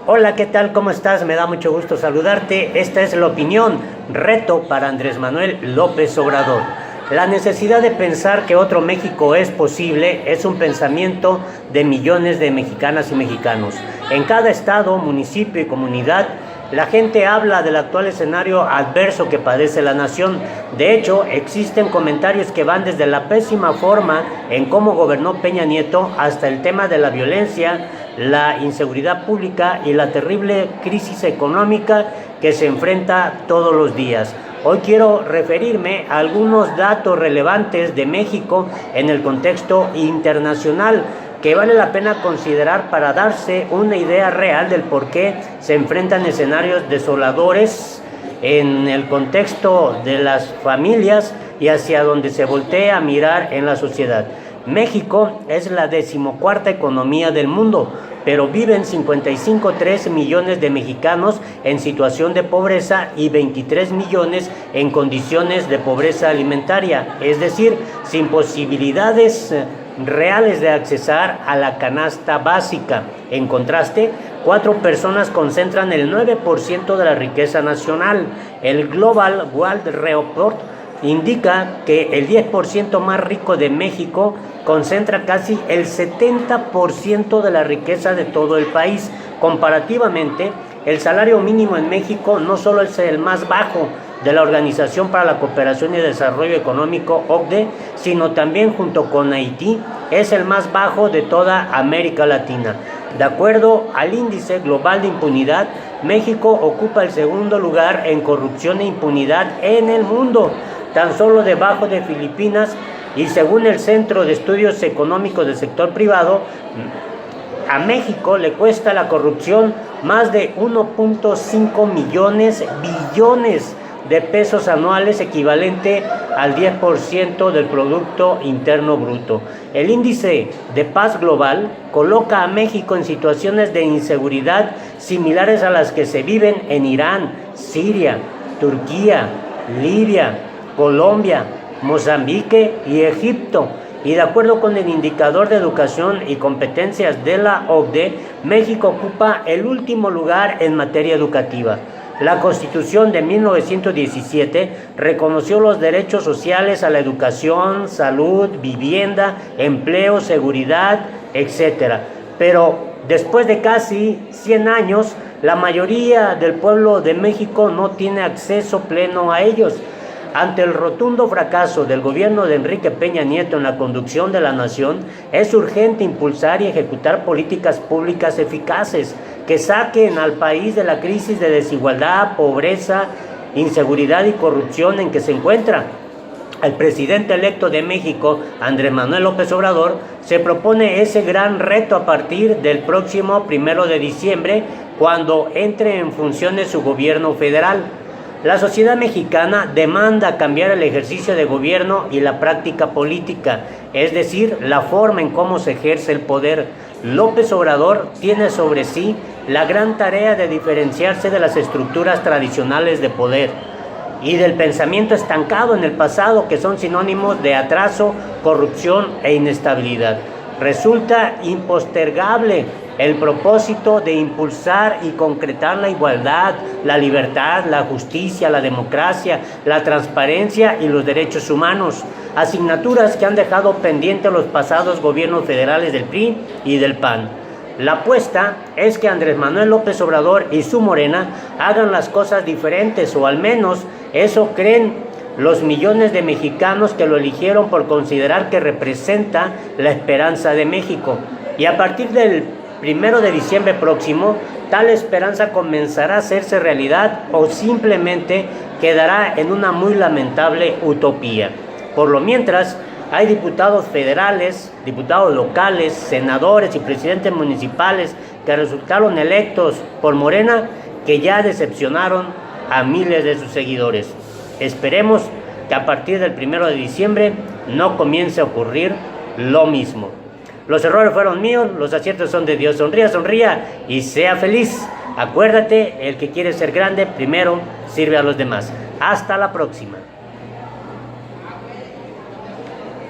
Hola, ¿qué tal? ¿Cómo estás? Me da mucho gusto saludarte. Esta es la opinión, reto para Andrés Manuel López Obrador. La necesidad de pensar que otro México es posible es un pensamiento de millones de mexicanas y mexicanos. En cada estado, municipio y comunidad, la gente habla del actual escenario adverso que padece la nación. De hecho, existen comentarios que van desde la pésima forma en cómo gobernó Peña Nieto hasta el tema de la violencia, la inseguridad pública y la terrible crisis económica que se enfrenta todos los días. Hoy quiero referirme a algunos datos relevantes de México en el contexto internacional que vale la pena considerar para darse una idea real del por qué se enfrentan escenarios desoladores en el contexto de las familias y hacia donde se voltea a mirar en la sociedad. México es la 14ª economía del mundo, pero viven 55,3 millones de mexicanos en situación de pobreza y 23 millones en condiciones de pobreza alimentaria, es decir, sin posibilidades reales de accesar a la canasta básica. En contraste, 4 personas concentran el 9% de la riqueza nacional. El Global Wealth Report indica que el 10% más rico de México concentra casi el 70% de la riqueza de todo el país. Comparativamente, el salario mínimo en México no solo es el más bajo de la Organización para la Cooperación y Desarrollo Económico, OCDE, sino también junto con Haití, es el más bajo de toda América Latina. De acuerdo al Índice Global de Impunidad, México ocupa el segundo lugar en corrupción e impunidad en el mundo, tan solo debajo de Filipinas, y según el Centro de Estudios Económicos del Sector Privado, a México le cuesta la corrupción más de 1.5 billones de pesos anuales, equivalente al 10% del Producto Interno Bruto. El índice de paz global coloca a México en situaciones de inseguridad similares a las que se viven en Irán, Siria, Turquía, Libia, Colombia, Mozambique y Egipto. Y de acuerdo con el indicador de educación y competencias de la OCDE, México ocupa el último lugar en materia educativa. La Constitución de 1917 reconoció los derechos sociales a la educación, salud, vivienda, empleo, seguridad, etc. Pero después de casi 100 años, la mayoría del pueblo de México no tiene acceso pleno a ellos. Ante el rotundo fracaso del gobierno de Enrique Peña Nieto en la conducción de la nación, es urgente impulsar y ejecutar políticas públicas eficaces que saquen al país de la crisis de desigualdad, pobreza, inseguridad y corrupción en que se encuentra. El presidente electo de México, Andrés Manuel López Obrador, se propone ese gran reto a partir del próximo 1 de diciembre, cuando entre en funciones su gobierno federal. La sociedad mexicana demanda cambiar el ejercicio de gobierno y la práctica política, es decir, la forma en cómo se ejerce el poder. López Obrador tiene sobre sí la gran tarea de diferenciarse de las estructuras tradicionales de poder y del pensamiento estancado en el pasado, que son sinónimos de atraso, corrupción e inestabilidad. Resulta impostergable el propósito de impulsar y concretar la igualdad, la libertad, la justicia, la democracia, la transparencia y los derechos humanos, asignaturas que han dejado pendientes los pasados gobiernos federales del PRI y del PAN. La apuesta es que Andrés Manuel López Obrador y su Morena hagan las cosas diferentes, o al menos eso creen los millones de mexicanos que lo eligieron por considerar que representa la esperanza de México. Y a partir del 1 de diciembre próximo, tal esperanza comenzará a hacerse realidad o simplemente quedará en una muy lamentable utopía. Por lo mientras, hay diputados federales, diputados locales, senadores y presidentes municipales que resultaron electos por Morena, que ya decepcionaron a miles de sus seguidores. Esperemos que a partir del 1 de diciembre no comience a ocurrir lo mismo. Los errores fueron míos, los aciertos son de Dios. Sonría, sonría y sea feliz. Acuérdate, el que quiere ser grande, primero sirve a los demás. Hasta la próxima.